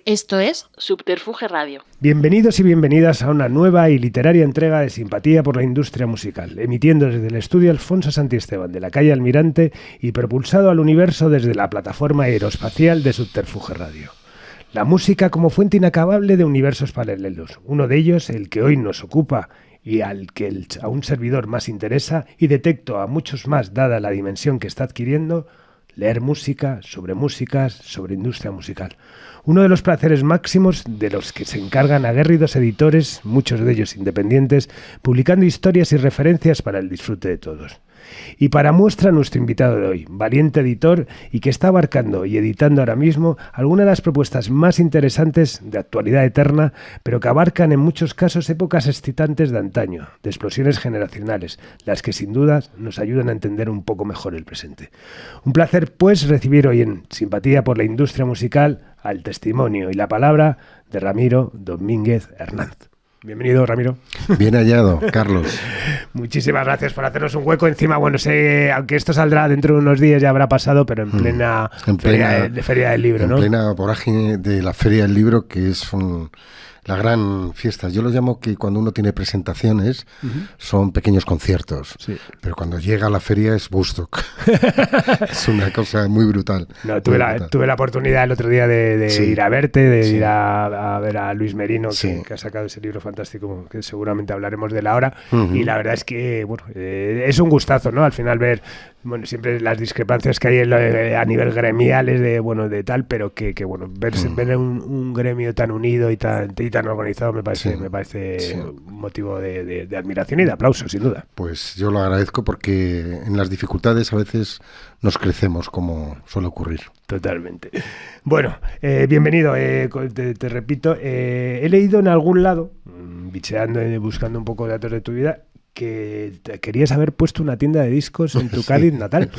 Esto es Subterfuge Radio. Bienvenidos y bienvenidas a una nueva y literaria entrega de Simpatía por la Industria Musical, emitiendo desde el estudio Alfonso Santisteban de la calle Almirante y propulsado al universo desde la plataforma aeroespacial de Subterfuge Radio. La música como fuente inacabable de universos paralelos, uno de ellos el que hoy nos ocupa y al que a un servidor más interesa, y detecto a muchos más dada la dimensión que está adquiriendo, leer música, sobre industria musical. Uno de los placeres máximos de los que se encargan aguerridos editores, muchos de ellos independientes, publicando historias y referencias para el disfrute de todos. Y para muestra nuestro invitado de hoy, valiente editor y que está abarcando y editando ahora mismo algunas de las propuestas más interesantes de actualidad eterna, pero que abarcan en muchos casos épocas excitantes de antaño, de explosiones generacionales, las que sin duda nos ayudan a entender un poco mejor el presente. Un placer, pues, recibir hoy en Simpatía por la Industria Musical al testimonio y la palabra de Ramiro Domínguez Hernández. Bienvenido, Ramiro. Bien hallado, Carlos. Muchísimas gracias por hacernos un hueco. Encima, bueno, sé, aunque esto saldrá dentro de unos días, ya habrá pasado, pero en plena feria del libro, ¿no? En plena vorágine de la Feria del Libro, que es la gran fiesta. Yo lo llamo que cuando uno tiene presentaciones son pequeños conciertos, sí. Pero cuando llega a la feria es Woodstock. Es una cosa muy brutal. No, tuve la oportunidad el otro día de sí. Ir a verte, de sí. Ir a ver a Luis Merino, sí. que ha sacado ese libro fantástico, que seguramente hablaremos de él ahora. Y la verdad es que bueno, es un gustazo, ¿no? Al final ver, bueno, siempre las discrepancias que hay a nivel gremial es de tal, pero que bueno, ver un gremio tan unido y tan organizado me parece un motivo de admiración y de aplauso, sin duda. Pues yo lo agradezco porque en las dificultades a veces nos crecemos, como suele ocurrir. Totalmente. Bueno, bienvenido, te repito, he leído en algún lado, bicheando y buscando un poco de datos de tu vida, que te querías haber puesto una tienda de discos en tu Cádiz natal.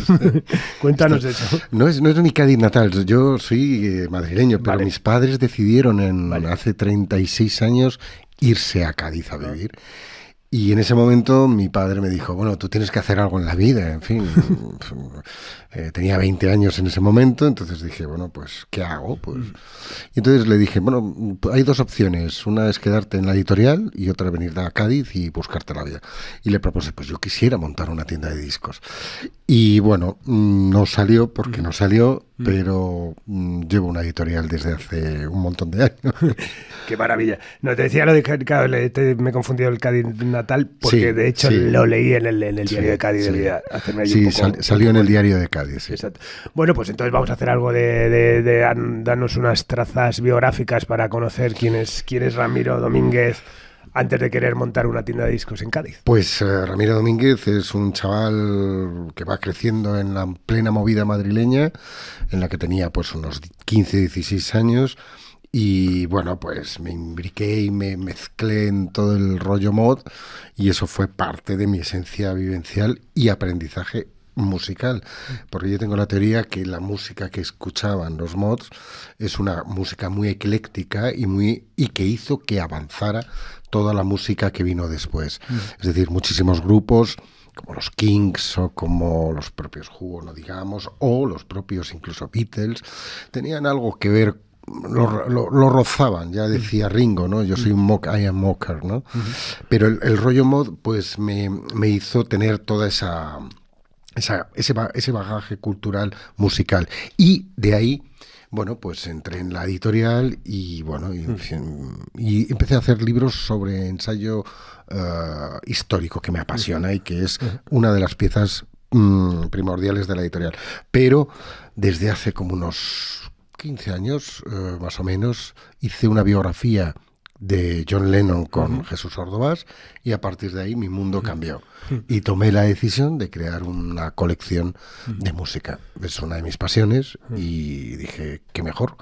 Cuéntanos eso. No es mi Cádiz natal, yo soy madrileño, pero mis padres decidieron hace 36 años irse a Cádiz a vivir. Y en ese momento mi padre me dijo, bueno, tú tienes que hacer algo en la vida, en fin. Tenía 20 años en ese momento, entonces dije, bueno, pues, ¿qué hago? Y entonces le dije, bueno, hay dos opciones. Una es quedarte en la editorial y otra venir a Cádiz y buscarte la vida. Y le propuse, pues yo quisiera montar una tienda de discos. Y bueno, no salió porque no salió, pero llevo una editorial desde hace un montón de años. ¡Qué maravilla! No, te decía lo de claro, me he confundido el Cádiz natal porque de hecho lo leí en el diario de Cádiz. Sí, salió en el diario de Cádiz. Sí. Exacto. Bueno, pues entonces vamos a hacer algo de darnos unas trazas biográficas para conocer quién es Ramiro Domínguez antes de querer montar una tienda de discos en Cádiz. Pues Ramiro Domínguez es un chaval que va creciendo en la plena movida madrileña, en la que tenía pues unos 15, 16 años. Y bueno, pues me imbriqué y me mezclé en todo el rollo mod y eso fue parte de mi esencia vivencial y aprendizaje musical, porque yo tengo la teoría que la música que escuchaban los mods es una música muy ecléctica y que hizo que avanzara toda la música que vino después. Es decir, muchísimos grupos como los Kings o como los propios Who, no digamos, o los propios incluso Beatles, tenían algo que ver. Lo rozaban, ya decía Ringo, ¿no? Yo soy I am mocker, ¿no? Pero el rollo mod pues me hizo tener toda ese bagaje cultural musical y de ahí, bueno, pues entré en la editorial y bueno, y empecé a hacer libros sobre ensayo histórico que me apasiona y que es una de las piezas primordiales de la editorial. Pero desde hace como unos 15 años, más o menos, hice una biografía de John Lennon con Jesús Ordovás y a partir de ahí mi mundo cambió y tomé la decisión de crear una colección de música. Es una de mis pasiones y dije, ¿qué mejor?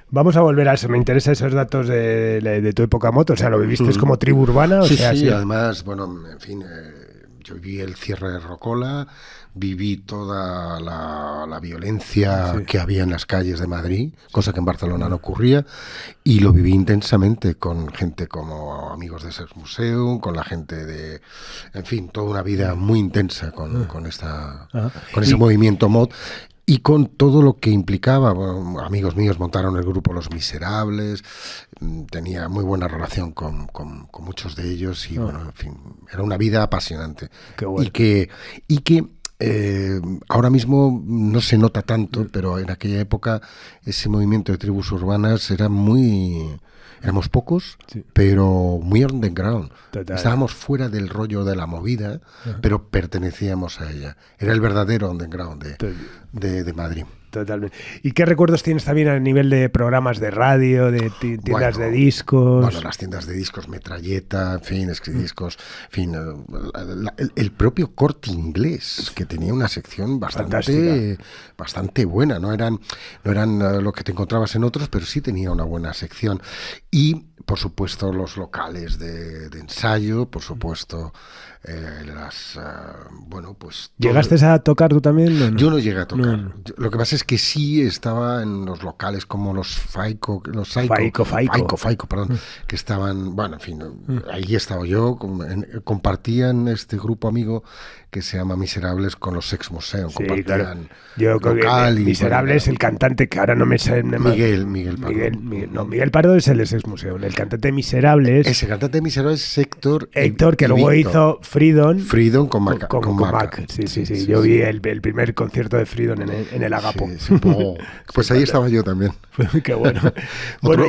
Vamos a volver a eso, me interesan esos datos de tu época moto, o sea, ¿lo viviste como tribu urbana? Sí, además, bueno, en fin, yo viví el cierre de Rocola, viví toda la violencia que había en las calles de Madrid, cosa que en Barcelona no ocurría, y lo viví intensamente con gente como amigos de Sex Museum, con la gente de... En fin, toda una vida muy intensa con ese movimiento mod. y con todo lo que implicaba. Bueno, amigos míos montaron el grupo Los Miserables, tenía muy buena relación con muchos de ellos y bueno, en fin, era una vida apasionante. Qué bueno. Y que ahora mismo no se nota tanto, pero en aquella época ese movimiento de tribus urbanas era éramos pocos, sí, pero muy underground. Total. Estábamos fuera del rollo de la movida, pero pertenecíamos a ella. Era el verdadero underground de Madrid. Totalmente. ¿Y qué recuerdos tienes también a nivel de programas de radio, de tiendas de discos? Bueno, las tiendas de discos, Metralleta, en fin, Escridiscos, en fin, el propio Corte Inglés, que tenía una sección bastante buena. No eran lo que te encontrabas en otros, pero sí tenía una buena sección. Y, por supuesto, los locales de ensayo, por supuesto, bueno, pues... ¿Llegaste a tocar tú también? ¿O no? Yo no llegué a tocar. No. Lo que pasa es que sí estaba en los locales como los Faico, perdón, que estaban, bueno, en fin, ahí estaba yo, compartían este grupo amigo que se llama Miserables con los Sex Museum, sí, compartían claro. Yo local y Miserables, bueno, el cantante que ahora no me sale Miguel Pardo. Miguel Pardo es el de Sex Museum, el cantante de Miserables. Ese cantante de Miserables es Héctor, que luego hizo Freedom con Mac. Sí. Yo vi el primer concierto de Freedom en el Agapo. Sí. Pues ahí estaba yo también. Qué bueno.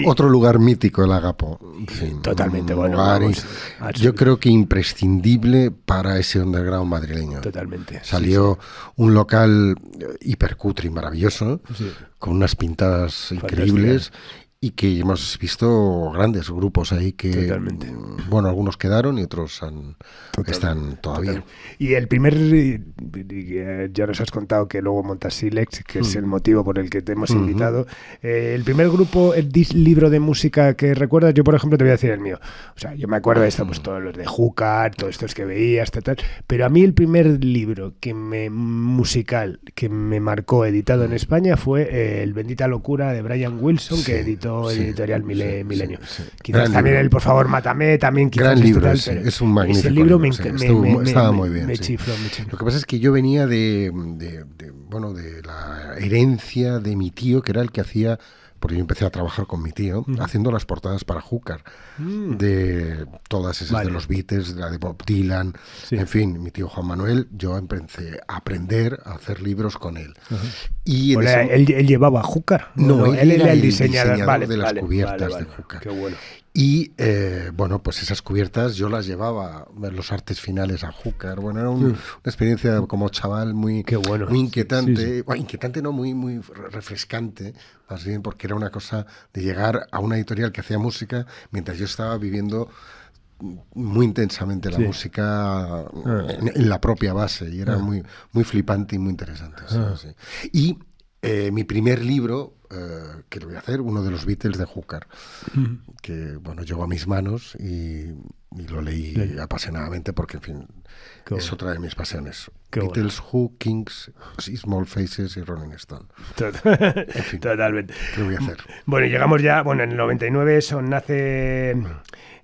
Otro lugar mítico, el Agapo. En fin, totalmente bueno. Yo creo que imprescindible para ese underground madrileño. Totalmente. Salió un local hipercutre y maravilloso, con unas pintadas increíbles. Y que hemos visto grandes grupos ahí que, totalmente, bueno, algunos quedaron y otros están todavía. Total. Y el primer, ya nos has contado que luego montas Silex, que es el motivo por el que te hemos invitado. El primer grupo, el libro de música que recuerdas, yo por ejemplo te voy a decir el mío. O sea, yo me acuerdo de esto, pues todos los de Júcar, todos estos que veías, tal. Pero a mí el primer libro musical que me marcó editado en España fue El Bendita Locura de Brian Wilson, que editó editorial Milenio. Quizás gran también libro. El Por favor mátame, también quizás gran libro, es un magnífico ese libro. Estaba muy bien. Me chifló. Lo que pasa es que yo venía de la herencia de mi tío, que era el que hacía, porque yo empecé a trabajar con mi tío, haciendo las portadas para Júcar, de todas esas, de los Beatles, de la de Bob Dylan, en fin, mi tío Juan Manuel, yo empecé a aprender a hacer libros con él. Y ¿Él llevaba Júcar? No, él era el diseñador de las cubiertas de Júcar. Qué bueno. Y bueno, pues esas cubiertas yo las llevaba a ver los artes finales a Júcar. Bueno, era una experiencia como chaval muy inquietante. Bueno, inquietante no, muy refrescante, más bien porque era una cosa de llegar a una editorial que hacía música mientras yo estaba viviendo muy intensamente la música en la propia base, y era muy flipante y muy interesante. Y mi primer libro, que lo voy a hacer, uno de los Beatles de Júcar, que bueno, llegó a mis manos y lo leí apasionadamente porque, en fin, es otra de mis pasiones. Beatles, Who, Kings, Small Faces y Rolling Stone. En fin, totalmente. ¿Qué voy a hacer? Bueno, llegamos ya, en el 99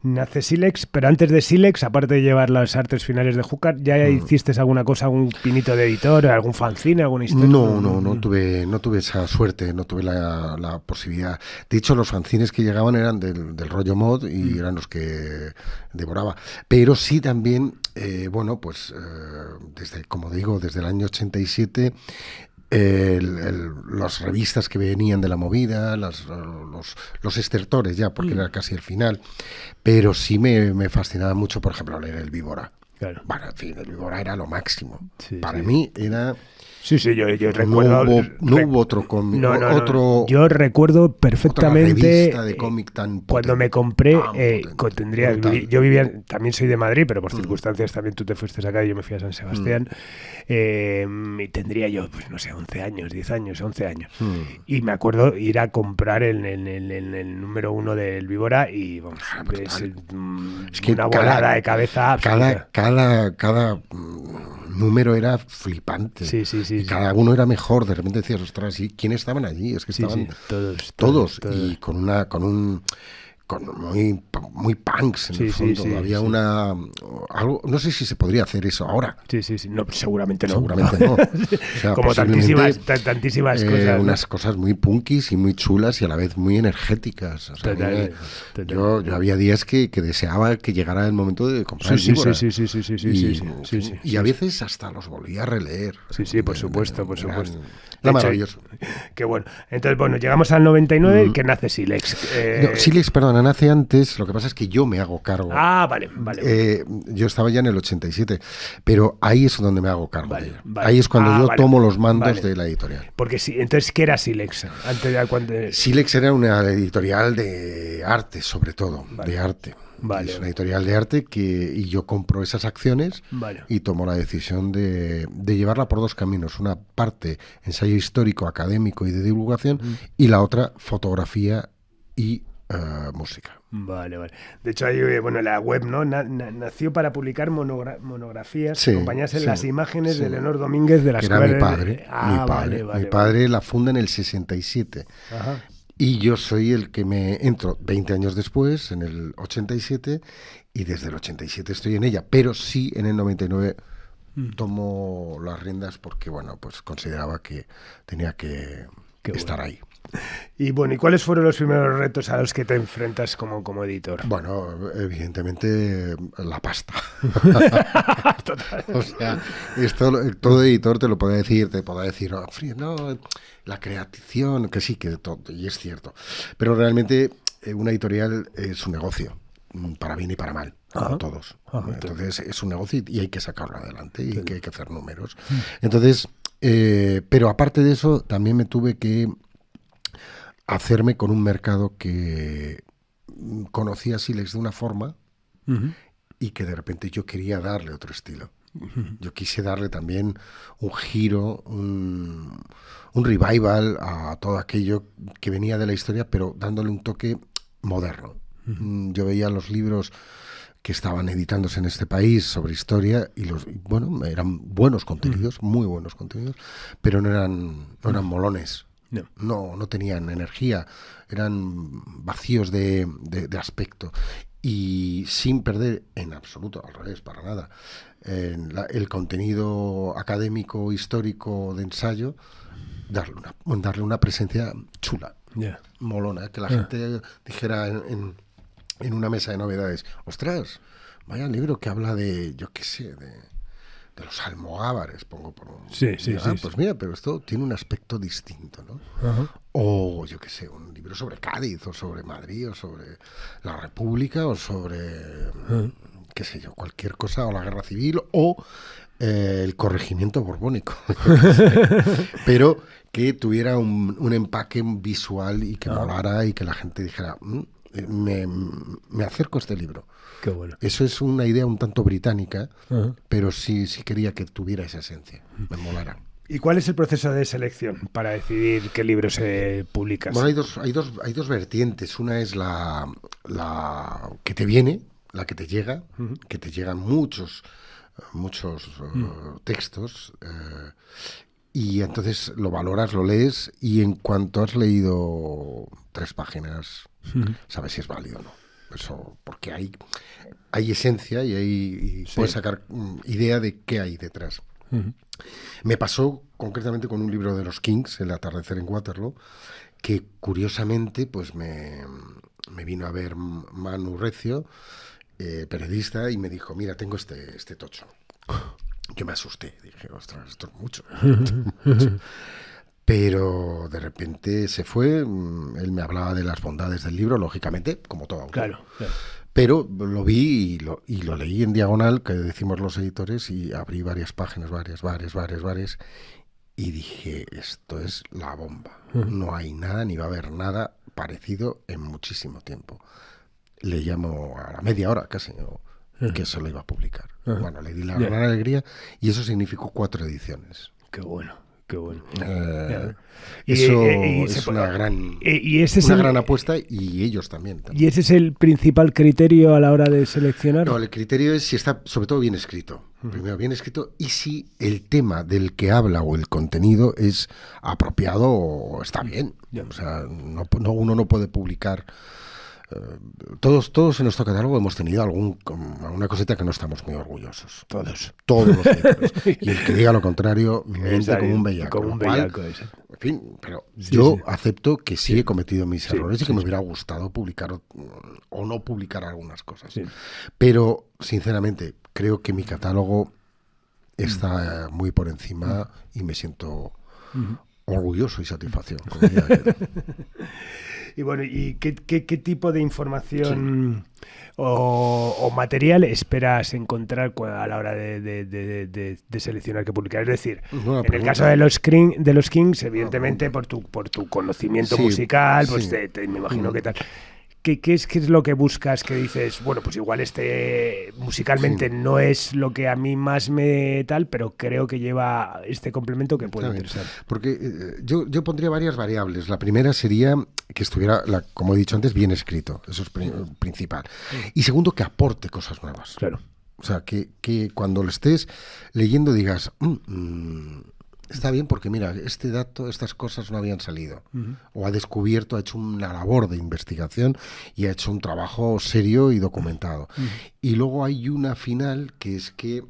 nace Silex, pero antes de Silex, aparte de llevar las artes finales de Júcar, ¿ya hiciste alguna cosa, algún pinito de editor, algún fanzine, alguna historia? No tuve esa suerte, no tuve la posibilidad. De hecho, los fanzines que llegaban eran del rollo mod y eran los que devoraba. Pero sí también, desde el año 87... las revistas que venían de la movida, los estertores ya, porque era casi el final, pero sí me fascinaba mucho, por ejemplo, leer el Víbora. Claro. Bueno, en fin, el Víbora era lo máximo. Para mí era... Sí, yo recuerdo... No hubo otro cómic. Yo recuerdo perfectamente... Otra revista de cómic tan potente, cuando me compré... yo vivía... También soy de Madrid, pero por circunstancias también tú te fuiste acá y yo me fui a San Sebastián. Y tendría yo, pues no sé, 11 años. Y me acuerdo ir a comprar el número 1 del Víbora y vamos, es que una volada de cabeza. Cada número era flipante. Sí. Y cada uno era mejor. De repente decías, ostras, ¿y quiénes estaban allí? Es que estaban todos. Y con muy punks en el fondo. Había algo, no sé si se podría hacer eso ahora. Sí. No, seguramente no. Seguramente no. O sea, como tantísimas cosas. Unas cosas muy punkis y muy chulas y a la vez muy energéticas. O sea, Total. Yo había días que deseaba que llegara el momento de comprar el libro. Y a veces hasta los volví a releer. Sí, por supuesto. Era maravilloso. Qué bueno. Entonces, bueno, llegamos al 99, que nace Sílex. Sílex, perdona, nace antes. Lo que pasa es que yo me hago cargo. Vale. Yo estaba ya en el 87, pero ahí es donde me hago cargo de ella. Vale. Ahí es cuando yo tomo los mandos de la editorial. Porque sí, entonces, ¿qué era Sílex? Sílex era una editorial de arte, sobre todo, de arte. Es una editorial de arte y yo compro esas acciones y tomo la decisión de llevarla por dos caminos. Una parte, ensayo histórico, académico y de divulgación, y la otra, fotografía y música. Vale. De hecho, hay, la web, ¿no? Nació para publicar monografías que acompañasen las imágenes de Leonor Domínguez de las que era mi padre. Mi padre la funda en el 67. Ajá. Y yo soy el que me entro 20 años después, en el 87, y desde el 87 estoy en ella, pero sí en el 99 tomo las riendas porque, pues consideraba que tenía que estar ahí. Y ¿y cuáles fueron los primeros retos a los que te enfrentas como editor? Bueno, evidentemente la pasta. Total. O sea, todo editor te podrá decir, no, la creación, que sí, que todo, y es cierto. Pero realmente una editorial es un negocio, para bien y para mal, como todos. Entonces es un negocio y hay que sacarlo adelante y hay que hacer números. Entonces, pero aparte de eso, también me tuve que hacerme con un mercado que conocía a Sílex de una forma y que de repente yo quería darle otro estilo. Yo quise darle también un giro, un revival a todo aquello que venía de la historia, pero dándole un toque moderno. Yo veía los libros que estaban editándose en este país sobre historia y eran buenos contenidos, muy buenos contenidos, pero no eran molones. No tenían energía, eran vacíos de aspecto y sin perder en absoluto, al revés, para nada, el contenido académico, histórico, de ensayo, darle una presencia chula, molona, que la gente dijera en una mesa de novedades, ostras, vaya libro que habla de, yo qué sé, de los almogávares, pongo por un... Sí. Pues mira, pero esto tiene un aspecto distinto, ¿no? O, yo qué sé, un libro sobre Cádiz, o sobre Madrid, o sobre la República, o sobre, qué sé yo, cualquier cosa, o la Guerra Civil, o el corregimiento borbónico. Pero que tuviera un empaque visual y que molara y que la gente dijera, me acerco a este libro. Qué bueno. Eso es una idea un tanto británica, pero sí quería que tuviera esa esencia, me molara. ¿Y cuál es el proceso de selección para decidir qué libros publicas? Bueno, hay dos vertientes. Una es la que te viene, la que te llega, que te llegan muchos textos, y entonces lo valoras, lo lees, y en cuanto has leído 3 páginas, sabes si es válido o no. Eso, porque hay esencia y puedes sacar idea de qué hay detrás. Me pasó concretamente con un libro de los Kings, El atardecer en Waterloo, que curiosamente pues me vino a ver Manu Recio, periodista, y me dijo, mira, tengo este tocho. Yo me asusté, dije, ostras, esto es mucho. Pero de repente se fue, él me hablaba de las bondades del libro, lógicamente, como todo autor. Claro. Pero lo vi y lo leí en diagonal, que decimos los editores, y abrí varias páginas, varias, y dije, esto es la bomba. No hay nada, ni va a haber nada parecido en muchísimo tiempo. Le llamo a la media hora casi, que se lo iba a publicar. Bueno, le di la gran alegría y eso significó 4 ediciones. Qué bueno. Eso es una gran apuesta, y ellos también. ¿Y ese es el principal criterio a la hora de seleccionar? No, el criterio es si está sobre todo bien escrito. Primero bien escrito, y si el tema del que habla o el contenido es apropiado o está bien. O sea, uno no puede publicar todos en nuestro catálogo hemos tenido alguna cosita que no estamos muy orgullosos. Todos. Todos los editores. Y el que diga lo contrario miente como un bellaco. Como un bellaco, exacto. En fin, pero Sí, yo sí. acepto que sí he cometido mis Sí, errores y sí, que me sí. hubiera gustado publicar o no publicar algunas cosas. Sí. Pero, sinceramente, creo que mi catálogo está muy por encima y me siento orgulloso y satisfacción. Como diga aquel. Y bueno, ¿y qué tipo de información o material esperas encontrar a la hora de seleccionar qué publicar? Es decir, Buena en el pregunta. caso de los Kings, evidentemente por tu conocimiento Sí, musical, pues sí. me imagino que tal. ¿Qué es lo que buscas? Que dices, bueno, pues igual musicalmente no es lo que a mí más me tal, pero creo que lleva este complemento que puede Está bien. interesar. Porque yo pondría varias variables. La primera sería que estuviera, como he dicho antes, bien escrito. Eso es principal. Y segundo, que aporte cosas nuevas. Claro. O sea, que cuando lo estés leyendo digas, está bien porque mira, este dato, estas cosas no habían salido. O ha descubierto, ha hecho una labor de investigación y ha hecho un trabajo serio y documentado. Y luego hay una final que es que,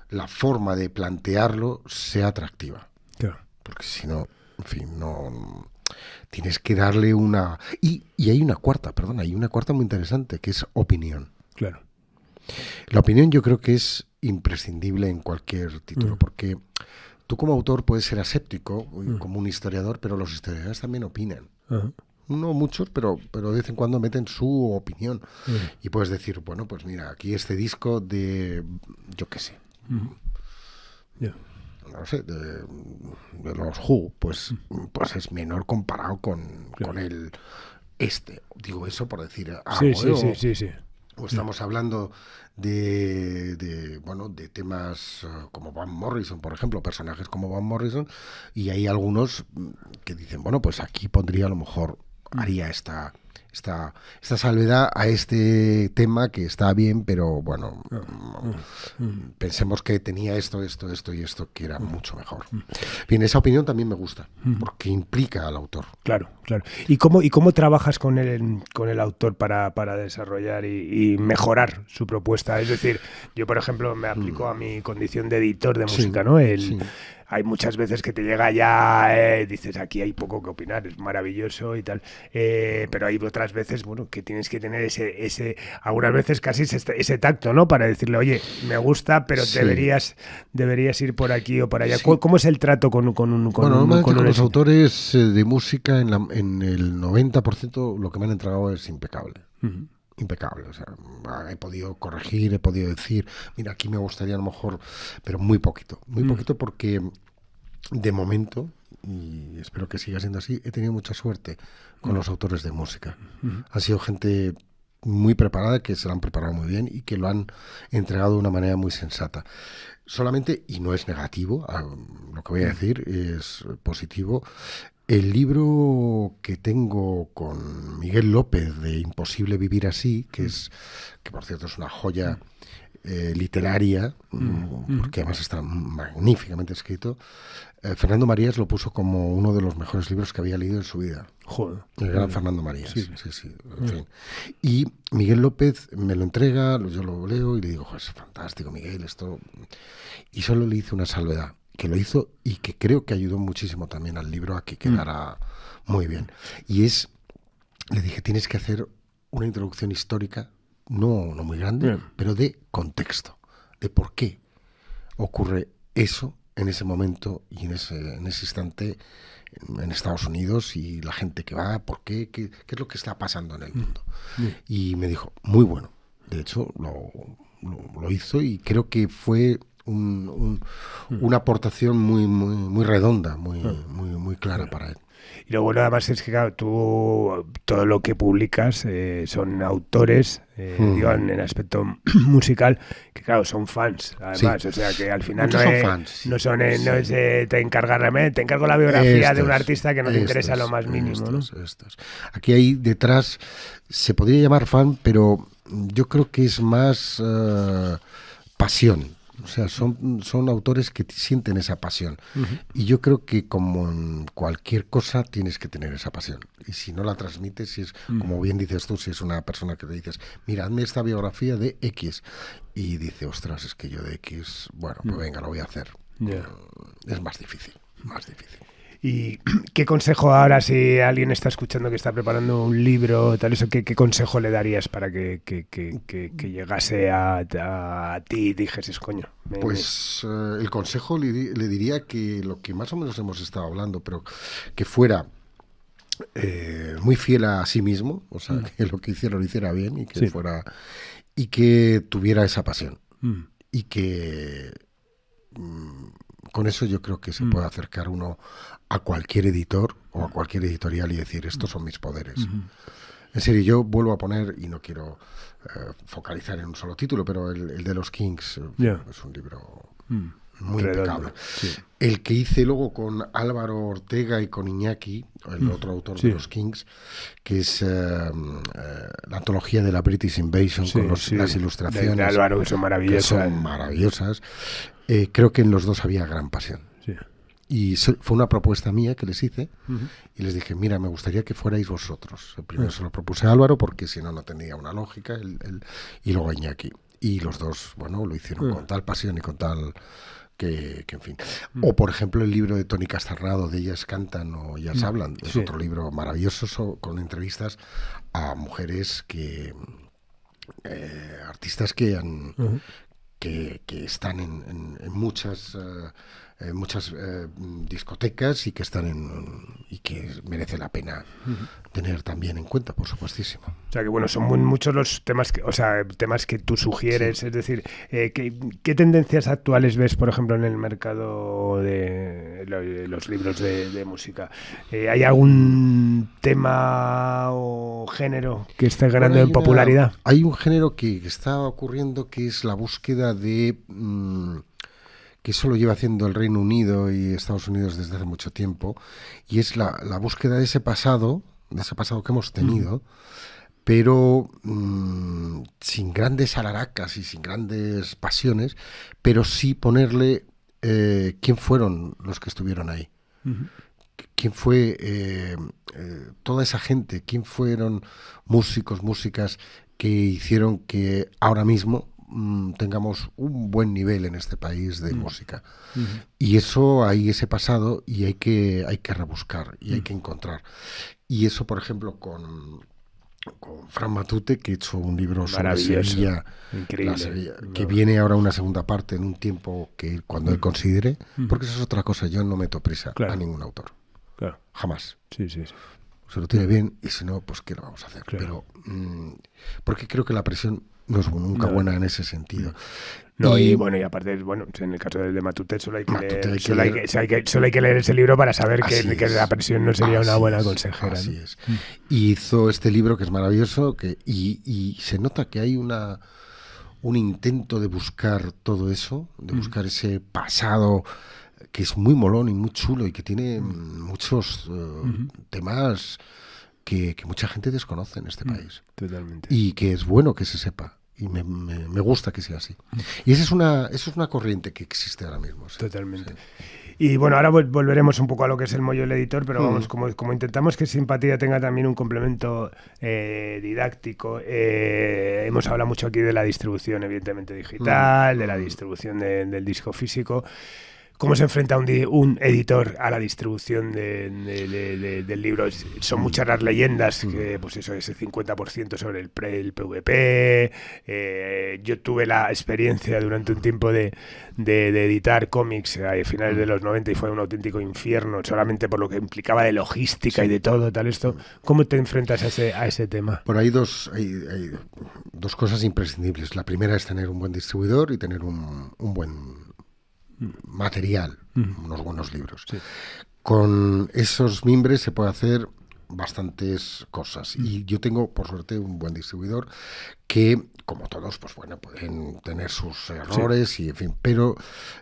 la forma de plantearlo sea atractiva. Claro. Porque si no, en fin, no... Tienes que darle una... Y hay una cuarta muy interesante, que es opinión. Claro. La opinión yo creo que es imprescindible en cualquier título, porque tú como autor puedes ser aséptico, como un historiador, pero los historiadores también opinan. Ajá. No muchos, pero de vez en cuando meten su opinión. Y puedes decir, bueno, pues mira, aquí este disco de, yo qué sé, Ya. no sé, de los Who, pues es menor comparado con el digo eso por decir algo. Sí. O estamos hablando de temas como Van Morrison, por ejemplo, personajes como Van Morrison, y hay algunos que dicen, bueno, pues aquí pondría, a lo mejor haría esta salvedad a este tema que está bien, pero bueno, pensemos que tenía esto y esto que era mucho mejor. Bien, esa opinión también me gusta, porque implica al autor. Claro. ¿Y cómo trabajas con el autor para desarrollar y mejorar su propuesta? Es decir, yo, por ejemplo, me aplico a mi condición de editor de música, ¿no? Hay muchas veces que te llega ya, dices, aquí hay poco que opinar, es maravilloso y tal, pero hay otras veces, bueno, que tienes que tener ese algunas veces casi ese tacto, ¿no? Para decirle, oye, me gusta, pero deberías ir por aquí o por allá. Sí. ¿Cómo es el trato con Normalmente con los editor? autores de música, en el 90% lo que me han entregado es impecable. Impecable, o sea, he podido corregir, he podido decir, mira, aquí me gustaría a lo mejor, pero muy poquito porque de momento, y espero que siga siendo así, he tenido mucha suerte con los autores de música. Han sido gente muy preparada, que se lo han preparado muy bien y que lo han entregado de una manera muy sensata. Solamente, y no es negativo, lo que voy a decir es positivo, el libro que tengo con Miguel López de Imposible vivir así, que por cierto es una joya literaria, porque además está magníficamente escrito, Fernando Marías lo puso como uno de los mejores libros que había leído en su vida. Joder. El gran Fernando Marías. Sí, en fin. Y Miguel López me lo entrega, yo lo leo y le digo, es fantástico, Miguel, esto... Y solo le hice una salvedad, que lo hizo y que creo que ayudó muchísimo también al libro a que quedara muy bien. Y le dije, tienes que hacer una introducción histórica, no muy grande, pero de contexto, de por qué ocurre eso en ese momento y en ese instante en Estados Unidos y la gente que va, por qué es lo que está pasando en el mundo. Y me dijo, muy bueno. De hecho, lo hizo y creo que fue una aportación muy redonda, muy clara para él. Y lo bueno además es que, claro, tú todo lo que publicas son autores, digo, en el aspecto musical, que claro, son fans, además, o sea que al final no te encargo la biografía de un artista que no te interesa lo más mínimo, ¿no? Aquí hay detrás, se podría llamar fan, pero yo creo que es más pasión. O sea, son autores que sienten esa pasión. Y yo creo que como en cualquier cosa tienes que tener esa pasión. Y si no la transmites, si es, como bien dices tú, si es una persona que te dices, mira, hazme esta biografía de X. Y dice, ostras, es que yo de X, bueno, pues venga, lo voy a hacer. Es más difícil, más difícil. ¿Y qué consejo ahora, si alguien está escuchando que está preparando un libro, tal eso, qué consejo le darías para que llegase a ti y dijeses, coño? Pues el consejo le diría que lo que más o menos hemos estado hablando, pero que fuera muy fiel a sí mismo, o sea, que lo que hiciera lo hiciera bien y que fuera y que tuviera esa pasión y que con eso yo creo que se puede acercar uno a cualquier editor o a cualquier editorial y decir, estos son mis poderes. En serio, yo vuelvo a poner, y no quiero focalizar en un solo título, pero el de los Kings es un libro muy impecable. El que hice luego con Álvaro Ortega y con Iñaki, el otro autor de los Kings, que es la antología de la British Invasion, con las ilustraciones de Álvaro, que son maravillosas. Creo que en los dos había gran pasión. Y fue una propuesta mía que les hice y les dije, mira, me gustaría que fuerais vosotros. Primero se lo propuse a Álvaro porque si no, no tenía una lógica, y luego a Iñaki. Y los dos, bueno, lo hicieron con tal pasión y con tal que en fin. O, por ejemplo, el libro de Toni Castarrado, de Ellas Cantan o Ellas Hablan, es otro libro maravilloso con entrevistas a mujeres artistas que han... Que están en muchas discotecas y que están y que merece la pena tener también en cuenta, por supuestísimo. O sea que bueno, son muy muchos los temas temas que tú sugieres, es decir, ¿qué tendencias actuales ves, por ejemplo, en el mercado de los libros de música? ¿Hay algún tema o género que esté ganando en popularidad? Hay un género que está ocurriendo, que es la búsqueda de... que eso lo lleva haciendo el Reino Unido y Estados Unidos desde hace mucho tiempo, y es la búsqueda de ese pasado que hemos tenido, pero sin grandes alaracas y sin grandes pasiones, pero sí ponerle quién fueron los que estuvieron ahí. ¿Quién fue toda esa gente? ¿Quién fueron músicas que hicieron que ahora mismo tengamos un buen nivel en este país de música? Y eso, hay ese pasado y hay que rebuscar y hay que encontrar. Y eso, por ejemplo, con Fran Matute, que ha hecho un libro sobre Sevilla, increíble, que viene ahora una segunda parte en un tiempo que cuando él considere, porque eso es otra cosa, yo no meto prisa a ningún autor. Jamás. Sí. Se lo tiene bien y si no, pues ¿qué lo vamos a hacer? Pero porque creo que la presión no es nunca buena en ese sentido. No, y aparte, en el caso de Matute solo hay que leer ese libro para saber que la presión no sería una buena consejera. Así es. Y hizo este libro que es maravilloso, y se nota que hay un intento de buscar todo eso, de buscar ese pasado que es muy molón y muy chulo y que tiene muchos temas que mucha gente desconoce en este país. Totalmente. Y que es bueno que se sepa. Y me gusta que sea así. Y esa es una corriente que existe ahora mismo. ¿Sí? Totalmente. Sí. Y bueno, ahora volveremos un poco a lo que es el mollo del editor, pero vamos, como intentamos que Simpatía tenga también un complemento didáctico, hemos hablado mucho aquí de la distribución, evidentemente digital, de la distribución del disco físico. ¿Cómo se enfrenta un editor a la distribución del libro? Son muchas las leyendas, que pues eso, ese 50% sobre el PVP. Yo tuve la experiencia durante un tiempo de editar cómics a finales de los 90 y fue un auténtico infierno, solamente por lo que implicaba de logística y de todo, tal esto. ¿Cómo te enfrentas a ese tema? Bueno, hay dos cosas imprescindibles. La primera es tener un buen distribuidor y tener un buen material, unos buenos libros. Sí. Con esos mimbres se puede hacer bastantes cosas y yo tengo, por suerte, un buen distribuidor que, como todos, pues bueno, pueden tener sus errores y en fin, pero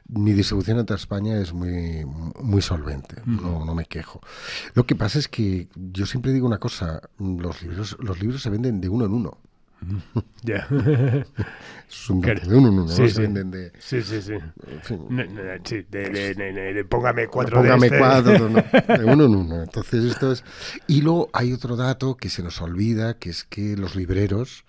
mi distribución entre España es muy, muy solvente, no me quejo. Lo que pasa es que yo siempre digo una cosa, los libros se venden de uno en uno. Ya. Es un dato de uno en uno, Sí, ¿no? sí. Se venden de... Sí. En fin, Sí, póngame 4 póngame de este. cuatro, ¿no? De uno en uno. Entonces esto es... Y luego hay otro dato que se nos olvida, que es que los libreros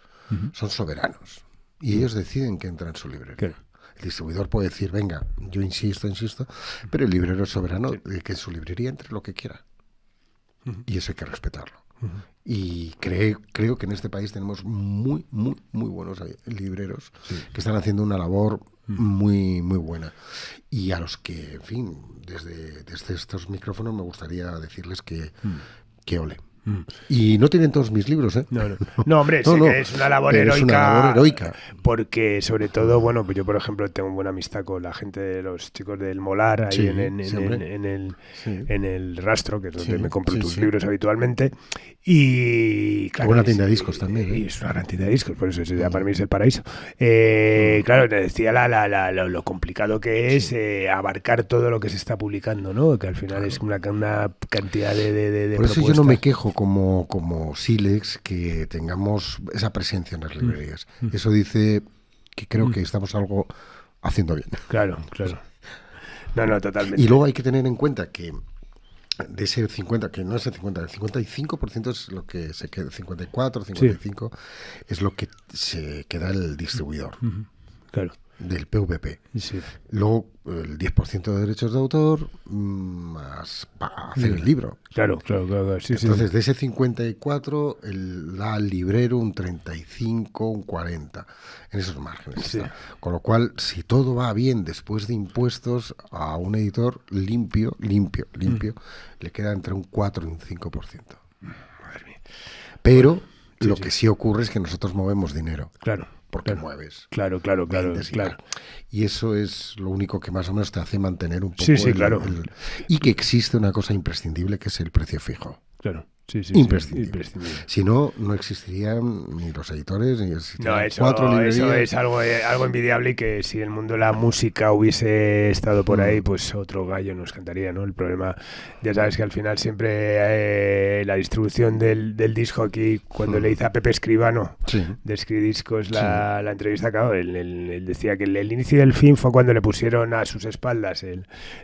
son soberanos. Y ellos deciden que entra en su librería. Claro. El distribuidor puede decir, venga, yo insisto, pero el librero es soberano de que en su librería entre lo que quiera. Y eso hay que respetarlo. Y creo que en este país tenemos muy buenos libreros que están haciendo una labor muy buena. Y a los que, en fin, desde estos micrófonos me gustaría decirles que ole. Y no tienen todos mis libros, ¿eh? No, hombre, sé que es una labor heroica. Es una labor heroica. Porque, sobre todo, bueno, pues yo, por ejemplo, tengo buena amistad con la gente de los chicos del Molar, ahí Sí, en el Rastro, que es donde Sí, me compro tus sí. libros habitualmente. Y, claro, Buena tienda de discos también, ¿eh? Y es una gran tienda de discos, por eso ya para mí es el paraíso. Claro, te decía lo complicado que es abarcar todo lo que se está publicando, ¿no? Que al final es una cantidad de Por eso propuestas. yo no me quejo como Silex que tengamos esa presencia en las librerías. Eso dice que creo que estamos algo haciendo bien. Claro. No, totalmente. Y luego hay que tener en cuenta que de ese 50, que no es el 50, el 55% es lo que se queda, 54, 55 es lo que se queda el distribuidor. Claro. Del PVP. Sí. Luego el 10% de derechos de autor más para hacer el libro. Claro. Sí, Entonces, de ese 54, da al librero un 35, un 40, en esos márgenes. Sí. Está. Con lo cual, si todo va bien después de impuestos, a un editor limpio, le queda entre un 4 y un 5%. Madre mía. Pero lo que sí ocurre es que nosotros movemos dinero. Claro. Porque mueves. Claro. Y eso es lo único que más o menos te hace mantener un poco claro. Y que existe una cosa imprescindible que es el precio fijo. Claro. Imprescindible. Si no, no existirían ni los editores ni cuatro librerías. Eso es algo envidiable, y que si el mundo de la música hubiese estado por ahí, pues otro gallo nos cantaría, ¿no? El problema, ya sabes que al final siempre la distribución del disco aquí, cuando le hice a Pepe Escribano de Escridiscos la entrevista, claro, él decía que el inicio del fin fue cuando le pusieron a sus espaldas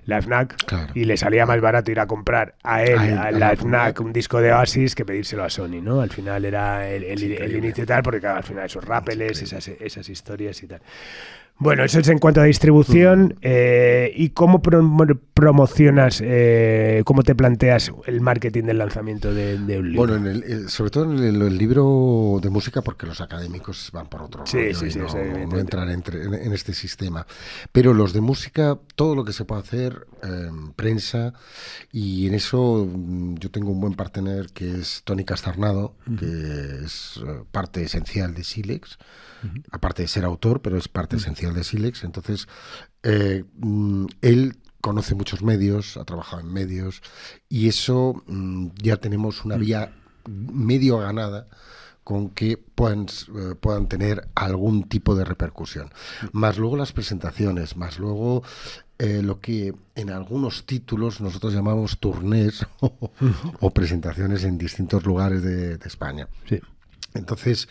la FNAC, claro, y le salía más barato ir a comprar a la FNAC un disco de Oasis que pedírselo a Sony, ¿no? Al final era el inicio y tal, porque claro, al final esos rappels, esas historias y tal. Bueno, eso es en cuanto a distribución. ¿Y cómo promocionas, cómo te planteas el marketing del lanzamiento de un libro? Bueno, sobre todo en el libro de música, porque los académicos van por otro rollo, no entran en este sistema. Pero los de música, todo lo que se puede hacer, prensa, y en eso yo tengo un buen partner que es Toni Castarnado, que es parte esencial de Silex. Aparte de ser autor, pero es parte esencial de Silex. Entonces, él conoce muchos medios, ha trabajado en medios, y eso ya tenemos una vía medio ganada con que puedan tener algún tipo de repercusión. Más luego las presentaciones, más luego lo que en algunos títulos nosotros llamamos turnés o presentaciones en distintos lugares de España. Sí. Entonces,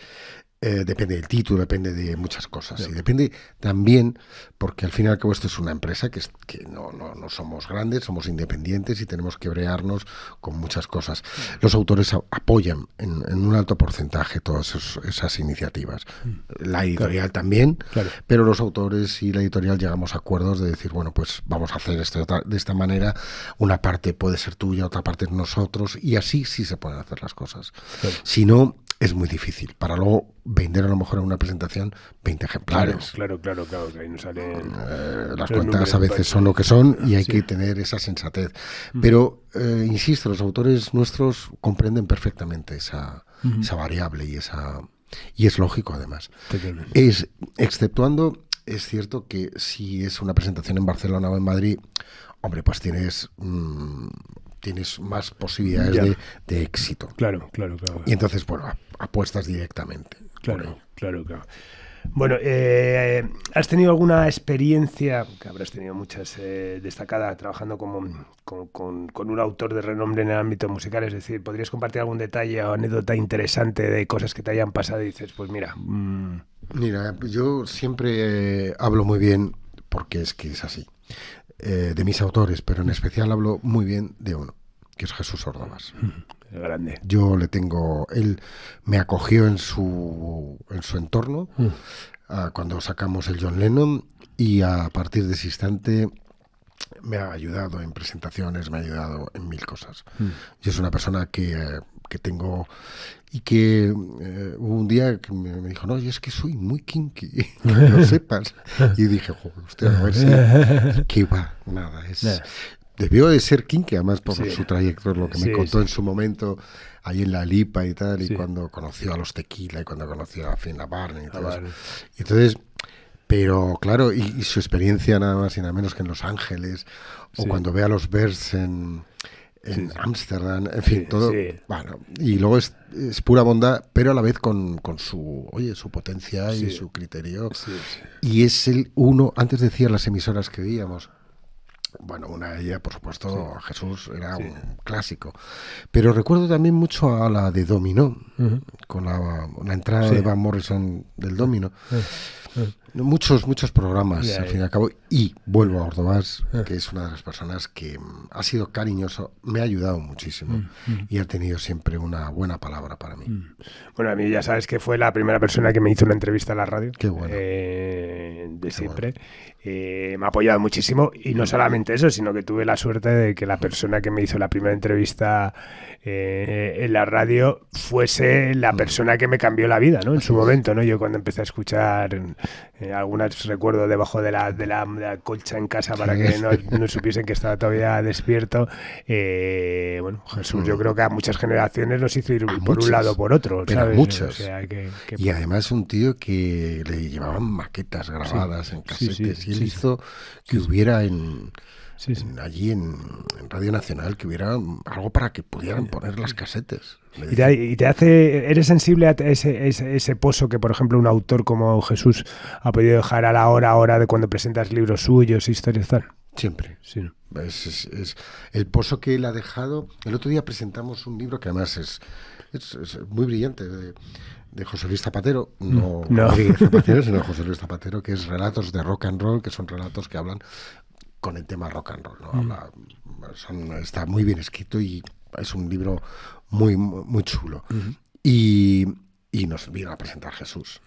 depende del título, depende de muchas cosas. Y depende también, porque al fin y al cabo esto es una empresa que no somos grandes, somos independientes y tenemos que brearnos con muchas cosas. Los autores apoyan en un alto porcentaje todas esas iniciativas. La editorial también, pero los autores y la editorial llegamos a acuerdos de decir, bueno, pues vamos a hacer esto de esta manera, una parte puede ser tuya, otra parte es nosotros, y así sí se pueden hacer las cosas. Si no, es muy difícil. Para luego vender a lo mejor en una presentación 20 ejemplares. Claro, que ahí no salen las cuentas a veces son lo que son y hay que tener esa sensatez. Pero, insisto, los autores nuestros comprenden perfectamente esa variable y es lógico además. Exceptuando, es cierto que si es una presentación en Barcelona o en Madrid, hombre, pues tienes más posibilidades de éxito. Claro. Y entonces, bueno, apuestas directamente. Claro. Bueno, ¿has tenido alguna experiencia, que habrás tenido muchas, destacada, trabajando con un autor de renombre en el ámbito musical? Es decir, ¿podrías compartir algún detalle o anécdota interesante de cosas que te hayan pasado y dices, pues mira... Mira, yo siempre hablo muy bien, porque es que es así, de mis autores, pero en especial hablo muy bien de uno, que es Jesús Ordovás. Grande. Yo le tengo, él me acogió en su entorno cuando sacamos el John Lennon, y a partir de ese instante me ha ayudado en presentaciones, me ha ayudado en mil cosas. Yo soy una persona que tengo, y que hubo un día que me dijo, no, yo es que soy muy kinky, que lo sepas. Y dije, joder, usted, a ver si... ¿Qué va? Nada, es... Debió de ser kinky, además por su trayectoria, lo que me contó en su momento, ahí en la Lipa y tal, y cuando conoció a los Tequila, y cuando conoció a Fina Barney y todo eso. Y entonces, pero claro, y su experiencia nada más y nada menos que en Los Ángeles, o cuando ve a los Bears en Ámsterdam, en fin, todo, bueno, y luego es pura bondad, pero a la vez con su potencia y su criterio, y es el uno, antes decía las emisoras que veíamos, bueno, una de ellas, por supuesto, Jesús era un clásico. Pero recuerdo también mucho a la de Domino, con la entrada de Van Morrison del Domino. Muchos programas, al fin y al cabo. Y vuelvo a Ordovás, que es una de las personas que ha sido cariñoso, me ha ayudado muchísimo y ha tenido siempre una buena palabra para mí. Bueno, a mí ya sabes que fue la primera persona que me hizo una entrevista a la radio. Qué bueno. De siempre. Bueno. Me ha apoyado muchísimo, y no solamente eso, sino que tuve la suerte de que la persona que me hizo la primera entrevista en la radio fuese la persona que me cambió la vida, ¿no? En su momento, ¿no? Yo cuando empecé a escuchar algunas, recuerdo debajo de la colcha en casa para que no supiesen que estaba todavía despierto. Bueno, Jesús, yo creo que a muchas generaciones nos hizo ir por un lado o por otro, pero ¿sabes? Muchos. O sea, y además un tío que le llevaban maquetas grabadas en casetes, y él hizo que hubiera allí en Radio Nacional, que hubiera algo para que pudieran poner las casetes. Y te hace, ¿eres sensible a ese pozo que, por ejemplo, un autor como Jesús ha podido dejar a la hora de cuando presentas libros suyos, historias tal? Siempre. Sí, ¿no? Es el pozo que él ha dejado. El otro día presentamos un libro que además es muy brillante, de José Luis Zapatero, no. Zapatero, sino José Luis Zapatero, que es Relatos de Rock and Roll, que son relatos que hablan con el tema rock and roll, ¿no? Está muy bien escrito y es un libro muy, muy chulo. Y nos vino a presentar Jesús.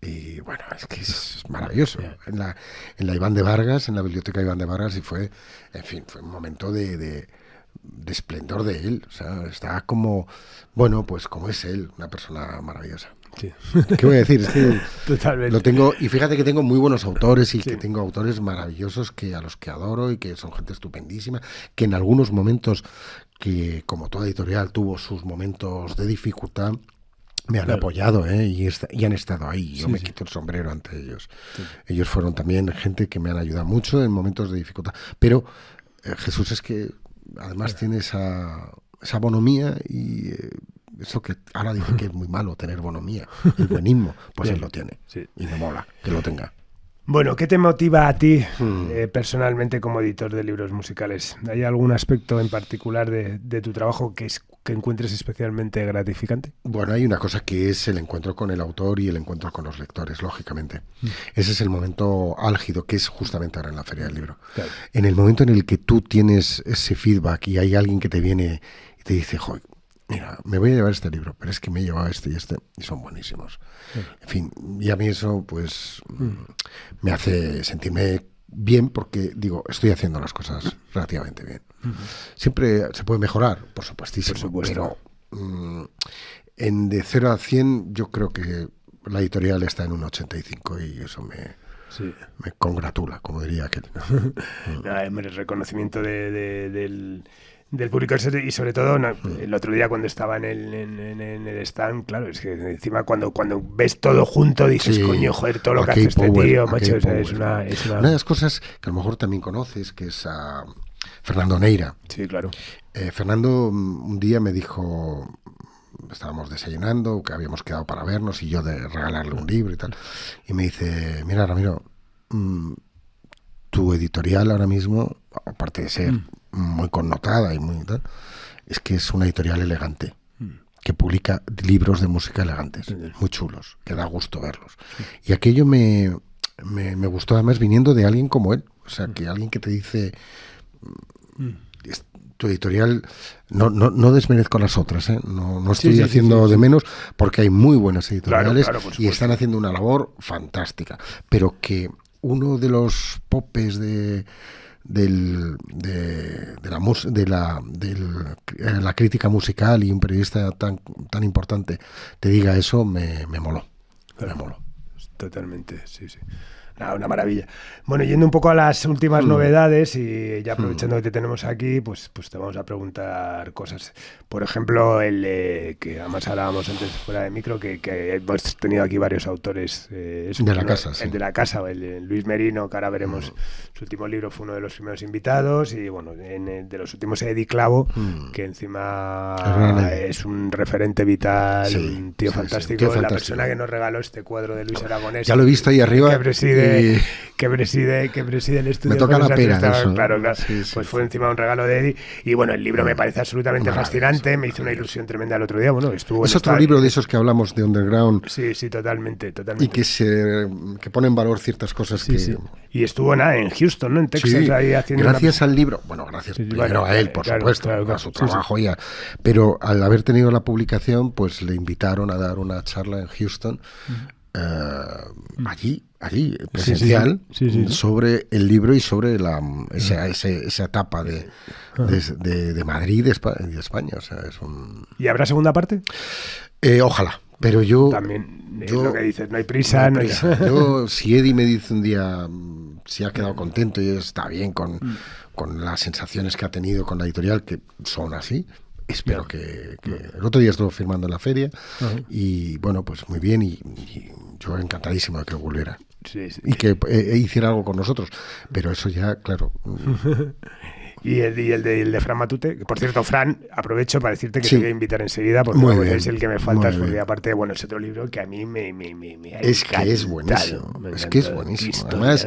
Y bueno, es que es maravilloso. En la Iván de Vargas, en la biblioteca Iván de Vargas, y fue un momento de esplendor de él. O sea, está como, bueno, pues como es él, una persona maravillosa. Sí. ¿Qué voy a decir? Es que totalmente. Lo tengo, y fíjate que tengo muy buenos autores, y que tengo autores maravillosos a los que adoro, y que son gente estupendísima, que en algunos momentos, que como toda editorial tuvo sus momentos de dificultad, me han apoyado, y han estado ahí. Yo me quito el sombrero ante ellos. Sí. Ellos fueron también gente que me han ayudado mucho en momentos de dificultad. Pero Jesús es que además tiene esa bonomía, y eso que ahora dicen que es muy malo tener bonomía, el buenismo, pues él lo tiene. Sí. Y me mola que lo tenga. Bueno, ¿qué te motiva a ti personalmente como editor de libros musicales? ¿Hay algún aspecto en particular de tu trabajo que encuentres especialmente gratificante? Bueno, hay una cosa que es el encuentro con el autor y el encuentro con los lectores, lógicamente. Ese es el momento álgido, que es justamente ahora en la Feria del Libro. Claro. En el momento en el que tú tienes ese feedback y hay alguien que te viene y te dice, joder, mira, me voy a llevar este libro, pero es que me he llevado este y son buenísimos. En fin, y a mí eso pues me hace sentirme bien, porque digo, estoy haciendo las cosas relativamente bien. Siempre se puede mejorar, por supuestísimo, pero de 0 a 100 yo creo que la editorial está en un 85, y eso me congratula, como diría aquel. El reconocimiento del público, y sobre todo el otro día cuando estaba en el stand, claro, es que encima cuando ves todo junto dices, coño, joder, todo lo que hace este tío, macho, es una de las cosas que a lo mejor también conoces, que es a Fernando Neira. Sí, claro. Fernando un día me dijo, estábamos desayunando, que habíamos quedado para vernos y yo de regalarle un libro y tal. Y me dice, mira, Ramiro, tu editorial ahora mismo, aparte de ser muy connotada y muy tal, es que es una editorial elegante, que publica libros de música elegantes, muy chulos, que da gusto verlos. Y aquello me gustó además viniendo de alguien como él, o sea, que alguien que te dice... Tu editorial, no desmerezco las otras, no estoy haciendo de menos, porque hay muy buenas editoriales y están haciendo una labor fantástica, pero que uno de los popes de la crítica musical y un periodista tan importante te diga eso, me moló. Me moló. Totalmente, sí. Una maravilla. Bueno, yendo un poco a las últimas novedades y ya aprovechando que te tenemos aquí, pues te vamos a preguntar cosas. Por ejemplo, que además hablábamos antes fuera de micro, que hemos tenido aquí varios autores de la casa, sí. El de la casa, el Luis Merino, que ahora veremos, su último libro fue uno de los primeros invitados, y bueno, de los últimos Eddie Clavo, que encima es un referente vital, un tío fantástico, la persona que nos regaló este cuadro de Luis Aragonés. Ya lo he visto ahí arriba. Que preside el estudio. Me toca la pera. Claro. Pues fue encima un regalo de Eddie. Y bueno, el libro me parece absolutamente fascinante. Me hizo una ilusión tremenda el otro día. Bueno, estuvo es otro libro de esos que hablamos de underground. Sí, totalmente. Y que pone en valor ciertas cosas que... Sí. Y estuvo en Houston, ¿no? En Texas, ahí haciendo... Gracias al libro. Bueno, gracias primero a él, por supuesto, a su trabajo ya. Pero al haber tenido la publicación, pues le invitaron a dar una charla en Houston. Allí presencial, sobre el libro y sobre esa etapa de Madrid y de España. O sea, ¿Y habrá segunda parte? Ojalá, pero yo... También es lo que dices, no hay prisa. Yo, si Eddie me dice un día si ha quedado contento y está bien con las sensaciones que ha tenido con la editorial, que son así, espero que el otro día estuve firmando en la feria y bueno, pues muy bien, y yo encantadísimo de que volviera y que hiciera algo con nosotros, pero eso ya, claro. Y el de Fran Matute, que por cierto, Fran, aprovecho para decirte que te voy a invitar enseguida, porque es el que me falta, porque aparte, bueno, es otro libro que a mí me ha es encantado. Que es buenísimo, además,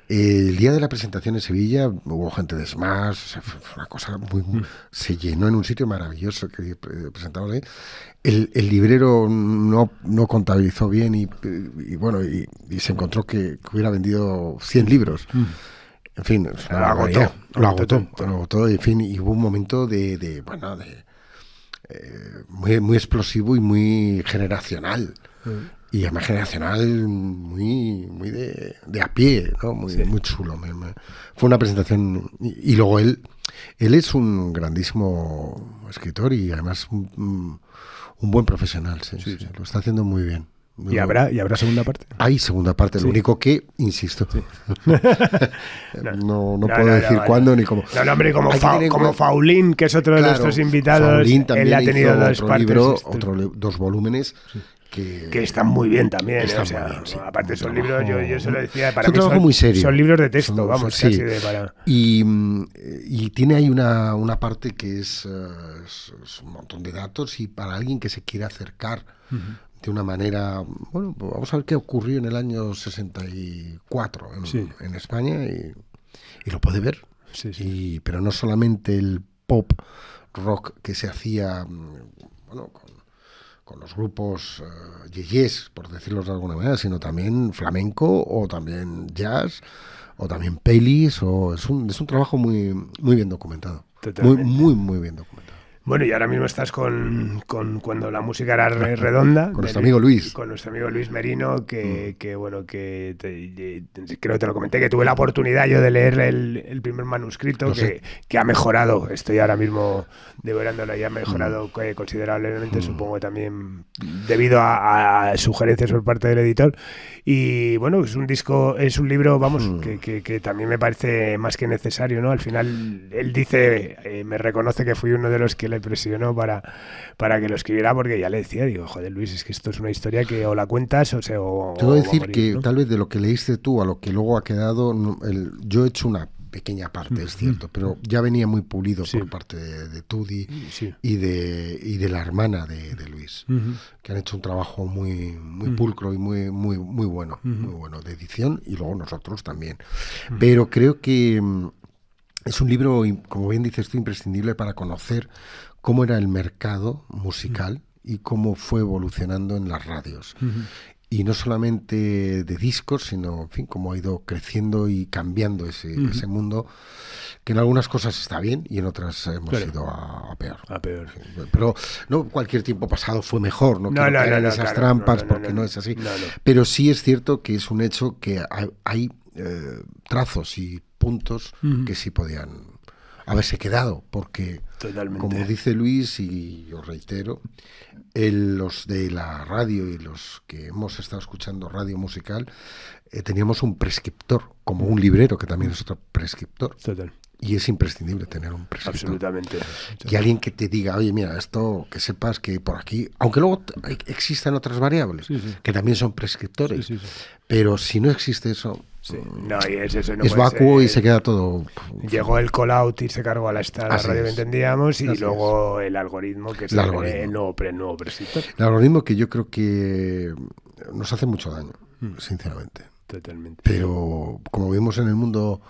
el día de la presentación en Sevilla hubo gente de Smash, o sea, fue una cosa se llenó en un sitio maravilloso que presentamos ahí. El librero no contabilizó bien y se encontró que hubiera vendido 100 libros. En fin, lo agotó, en fin, y hubo un momento muy explosivo y muy generacional. Y además generacional muy de a pie, ¿no? Muy chulo. Fue una presentación. Y luego él es un grandísimo escritor y además un buen profesional. Sí. Lo está haciendo muy bien. ¿Y habrá segunda parte? Hay segunda parte, lo único que, insisto, no puedo decir cuándo ni cómo. No, hombre, como Faulín, que es otro de nuestros invitados, Faulín también él ha tenido dos partes. Dos volúmenes. Que están muy bien también, o sea, bien, sí. Aparte son libros, yo se lo decía, para mí muy serio. Son libros de texto, casi de para... Y tiene ahí una parte que es un montón de datos, y para alguien que se quiera acercar de una manera, bueno, pues vamos a ver qué ocurrió en el año 64 en España, y lo puede ver. Pero no solamente el pop rock que se hacía, bueno, con los grupos yeyes, por decirlo de alguna manera, sino también flamenco, o también jazz, o también pelis, es un trabajo muy bien documentado. Muy bien documentado. Bueno, y ahora mismo estás con cuando la música era redonda. Con nuestro amigo Luis. Con nuestro amigo Luis Merino, creo que te lo comenté, que tuve la oportunidad yo de leer el primer manuscrito, que ha mejorado. Estoy ahora mismo devorándolo y ha mejorado considerablemente, supongo que también debido a sugerencias por parte del editor. Y bueno, es un libro, que también me parece más que necesario, ¿no? Al final, él dice, me reconoce que fui uno de los que le presionó para que lo escribiera, porque ya le decía, digo, joder, Luis, es que esto es una historia que o la cuentas o te voy a decir que, ¿no? Tal vez de lo que leíste tú a lo que luego ha quedado, yo he hecho una pequeña parte, es cierto, pero ya venía muy pulido por parte de Tudi y de la hermana de Luis, que han hecho un trabajo muy pulcro y muy bueno, muy bueno de edición, y luego nosotros también. Pero creo que es un libro, como bien dices tú, imprescindible para conocer cómo era el mercado musical y cómo fue evolucionando en las radios. Y no solamente de discos, sino, en fin, cómo ha ido creciendo y cambiando ese mundo, que en algunas cosas está bien y en otras hemos ido a peor. A peor. Pero no cualquier tiempo pasado fue mejor, no quiero caer en esas trampas, porque no es así. Pero sí es cierto que es un hecho que hay trazos y puntos que sí podían haberse quedado, porque como dice Luis, y yo reitero, los de la radio y los que hemos estado escuchando radio musical, teníamos un prescriptor, como un librero que también es otro prescriptor. Total. Y es imprescindible tener un prescriptor. Absolutamente. Y alguien que te diga, oye, mira, esto, que sepas que por aquí, aunque luego existan otras variables, que también son prescriptores, pero si no existe eso, no, y eso no es vacuo y se queda todo. Llegó el call-out y se cargó a la radio que entendíamos, y luego el algoritmo, que es el nuevo prescriptor. El algoritmo, que yo creo que nos hace mucho daño, sinceramente. Totalmente. Pero como vimos en el mundo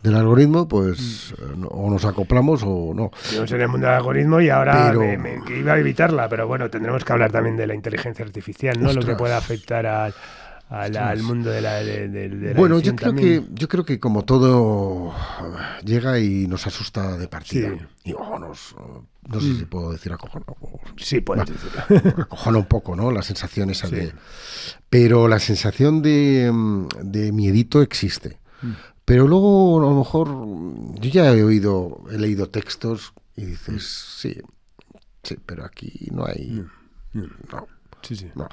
del algoritmo, pues o nos acoplamos o no. Vivimos en el mundo del algoritmo y ahora me iba a evitarla, pero bueno, tendremos que hablar también de la inteligencia artificial, ¿no? Lo que puede afectar al mundo de la bueno, yo creo que como todo llega y nos asusta de partida. Y no sé si puedo decir acojona. Sí, puedes decirlo. Acojona un poco, ¿no? La sensación esa de... Pero la sensación de miedito existe. Pero luego, a lo mejor, yo ya he leído textos y dices, sí, pero aquí no hay... No. No.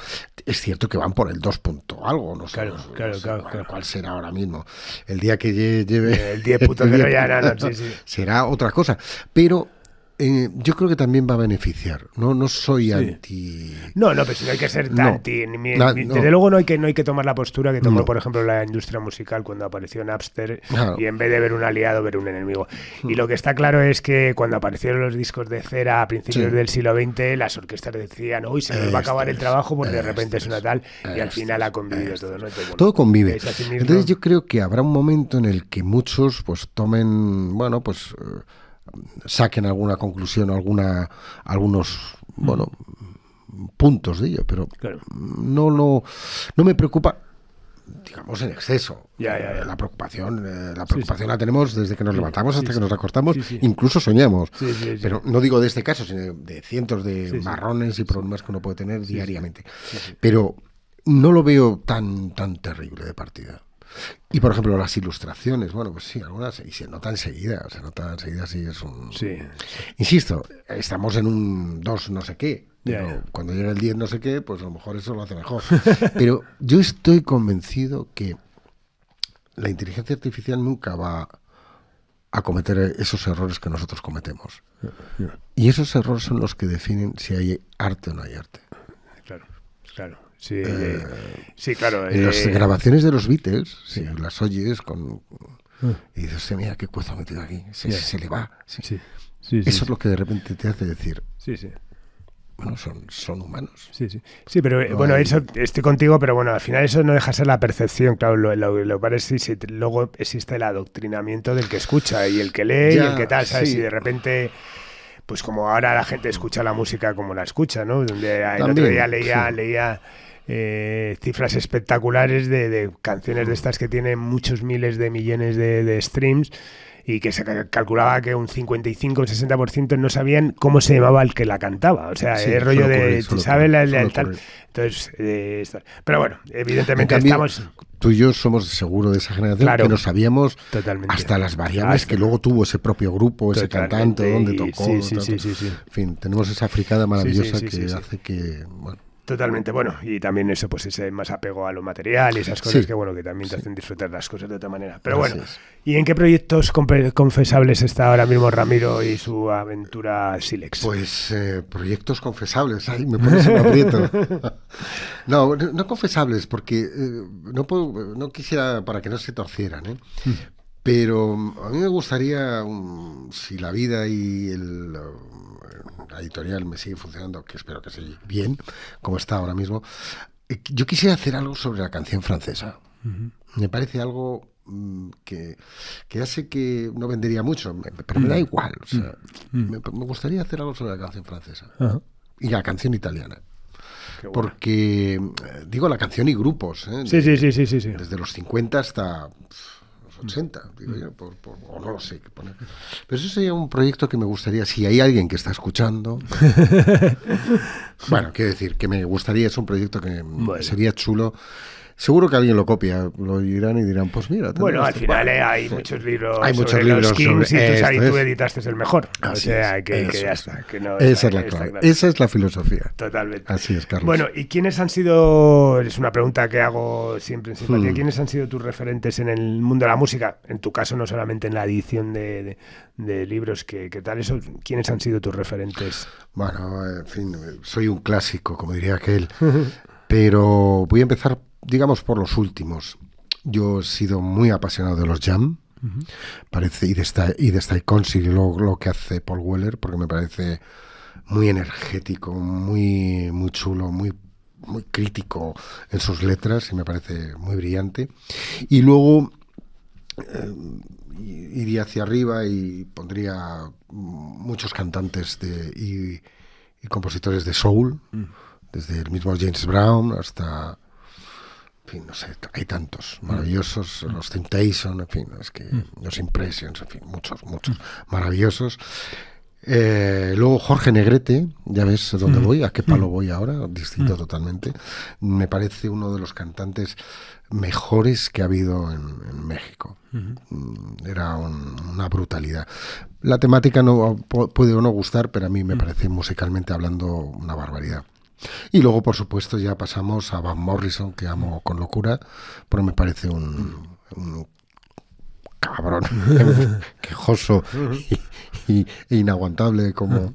Es cierto que van por el 2 punto algo, no sé. Claro. ¿Cuál será ahora mismo? El día que lleve... El 10.0 ya será otra cosa. Pero... yo creo que también va a beneficiar. No soy anti... No, pero si no hay que ser anti... Desde luego no hay que tomar la postura que tomó, por ejemplo, la industria musical cuando apareció Napster, y en vez de ver un aliado, ver un enemigo. Y lo que está claro es que cuando aparecieron los discos de cera a principios del siglo XX, las orquestas decían, hoy se nos va a acabar el trabajo porque de repente es una tal, y al final ha convivido todo, ¿no? Entonces, todo convive. Entonces yo creo que habrá un momento en el que muchos pues tomen, saquen alguna conclusión, algunos puntos de ello, pero no me preocupa, digamos, en exceso. La preocupación la tenemos desde que nos levantamos hasta que nos acostamos, incluso soñamos. Pero no digo de este caso, sino de cientos de marrones y problemas que uno puede tener diariamente. Pero no lo veo tan terrible de partida. Y por ejemplo las ilustraciones, pues sí, algunas, y se nota enseguida, sí es un... Insisto, estamos en un 2 no sé qué, pero cuando llegue el 10 no sé qué, pues a lo mejor eso lo hace mejor. Pero yo estoy convencido que la inteligencia artificial nunca va a cometer esos errores que nosotros cometemos. Y esos errores son los que definen si hay arte o no hay arte. Claro. Sí, claro. En las grabaciones de los Beatles, las oyes y dices, mira qué cuezo ha metido aquí, se le va. Eso es lo que de repente te hace decir, bueno, son humanos. Sí, pero eso estoy contigo, pero al final eso no deja de ser la percepción, claro, lo parece, si luego existe el adoctrinamiento del que escucha y el que lee y el que tal, ¿sabes? Y de repente... Pues como ahora la gente escucha la música como la escucha, ¿no? Donde el otro día leía cifras espectaculares de canciones de estas que tienen muchos miles de millones de streams, y que se calculaba que un 55 o 60% no sabían cómo se llamaba el que la cantaba. O sea, el rollo de, ¿sabes? El tal. Entonces, pero bueno, evidentemente estamos... Tú y yo somos seguro de esa generación que no sabíamos hasta las variables que luego tuvo ese propio grupo, ese cantante, donde tocó. En fin, tenemos esa fricada maravillosa que hace que... Totalmente, y también eso, pues ese más apego a lo material y esas cosas que también te hacen disfrutar las cosas de otra manera. Pero ¿y en qué proyectos confesables está ahora mismo Ramiro y su aventura Silex? Pues proyectos confesables, ahí me pones en aprieto. No confesables, porque no quisiera, para que no se torcieran, Pero a mí me gustaría, si la vida y la editorial me sigue funcionando, que espero que siga bien, como está ahora mismo, yo quisiera hacer algo sobre la canción francesa. Me parece algo que ya sé que no vendería mucho, pero me da igual. O sea, me gustaría hacer algo sobre la canción francesa y la canción italiana. Bueno. Porque, digo, la canción y grupos. Sí. Desde los 50 hasta los 80, digo yo, o no lo sé. Pero eso sería un proyecto que me gustaría, si hay alguien que está escuchando. Bueno, quiero decir, que me gustaría, es un proyecto que sería chulo. Seguro que alguien lo copia, lo oirán y dirán, pues mira. Bueno, al final hay muchos libros sobre los Kings y tú editaste el mejor. Así o sea, que ya está. Que no, esa es la clave. Esa es la filosofía. Totalmente. Así es, Carlos. Bueno, ¿y quiénes han sido, es una pregunta que hago siempre en Simpatía, quiénes han sido tus referentes en el mundo de la música? En tu caso, no solamente en la edición de libros, que tal eso, ¿quiénes han sido tus referentes? Bueno, en fin, soy un clásico, como diría aquel, pero voy a empezar, digamos, por los últimos. Yo he sido muy apasionado de los Jam, parece, y de Stay Concert y lo que hace Paul Weller, porque me parece muy energético, muy chulo, muy crítico en sus letras y me parece muy brillante. Y luego iría hacia arriba y pondría muchos cantantes y compositores de soul, desde el mismo James Brown hasta, en fin, no sé, hay tantos maravillosos, los Temptations, en fin, es que los Impressions, en fin, muchos maravillosos. Luego Jorge Negrete, ya ves dónde voy, a qué palo voy ahora, distinto totalmente. Me parece uno de los cantantes mejores que ha habido en México. Era una brutalidad. La temática no puede o no gustar, pero a mí me parece musicalmente hablando una barbaridad. Y luego, por supuesto, ya pasamos a Van Morrison, que amo con locura, porque me parece un cabrón quejoso e inaguantable como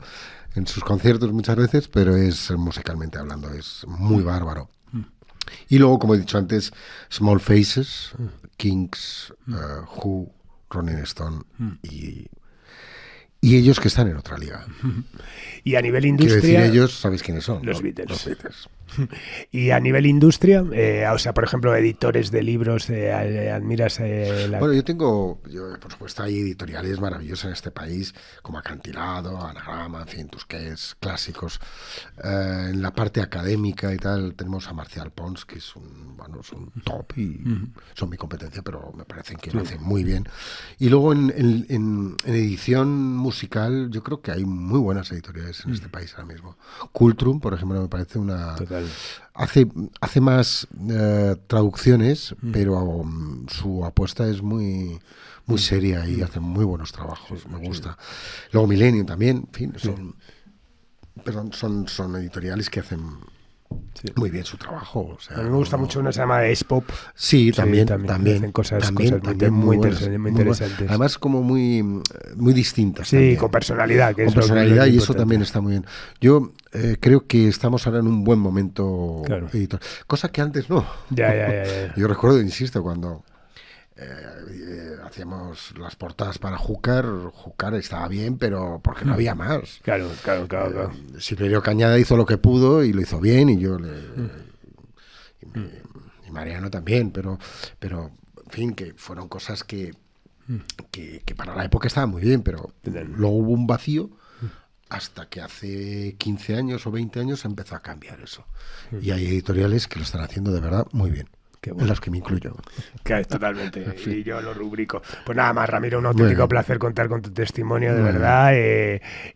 en sus conciertos muchas veces, pero es musicalmente hablando, es muy bárbaro. Y luego, como he dicho antes, Small Faces, Kings, Who, Rolling Stone y ellos que están en otra liga. Y a nivel industria... Quiero decir, ellos, ¿sabéis quiénes son? Los Beatles. Y a nivel industria, o sea, por ejemplo, editores de libros, ¿admiras Bueno, yo por supuesto hay editoriales maravillosas en este país, como Acantilado, Anagrama, en fin, Tusquets, clásicos. En la parte académica y tal, tenemos a Marcial Pons, que es un top y son mi competencia, pero me parecen que lo hacen muy bien. Y luego en edición musical, yo creo que hay muy buenas editoriales en este país ahora mismo. Cultrum, por ejemplo, me parece una... Total. Hace más traducciones, pero su apuesta es muy seria y hace muy buenos trabajos, me gusta. Luego Millennium también, en fin, son editoriales que hacen muy bien su trabajo. O sea, a mí me gusta mucho una que se llama S-Pop. Sí, también hacen cosas muy interesantes. Además, como muy distintas. Sí, también. Con personalidad. Con personalidad, y eso también está muy bien. Yo creo que estamos ahora en un buen momento editor. Cosa que antes no. Ya. Yo recuerdo, insisto, cuando hacíamos las portadas para Júcar estaba bien, pero porque no había más. Claro. Silverio Cañada hizo lo que pudo y lo hizo bien, y yo y Mariano también, pero en fin, que fueron cosas que para la época estaban muy bien, pero luego hubo un vacío hasta que hace 15 años o 20 años empezó a cambiar eso. Y hay editoriales que lo están haciendo de verdad muy bien. En las que me incluyo. Totalmente, y yo lo rubrico. Pues nada más, Ramiro, un auténtico placer contar con tu testimonio, de verdad.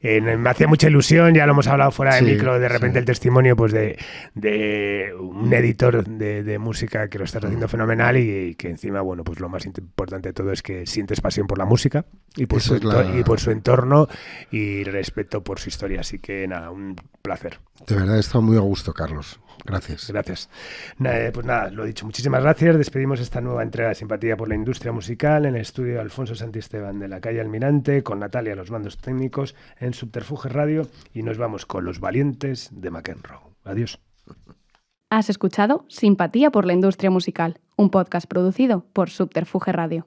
Me hacía mucha ilusión, ya lo hemos hablado fuera de micro, de repente el testimonio pues de un editor de música que lo estás haciendo fenomenal y que encima, bueno, pues lo más importante de todo es que sientes pasión por la música y por su entorno y respeto por su historia. Así que nada, un placer. De verdad he estado muy a gusto, Carlos. Gracias. Pues nada, lo dicho, muchísimas gracias. Despedimos esta nueva entrega de Simpatía por la Industria Musical en el estudio de Alfonso Santisteban de la calle Almirante, con Natalia a los mandos técnicos en Subterfuge Radio, y nos vamos con Los Valientes de McEnroe. Adiós. Has escuchado Simpatía por la Industria Musical, un podcast producido por Subterfuge Radio.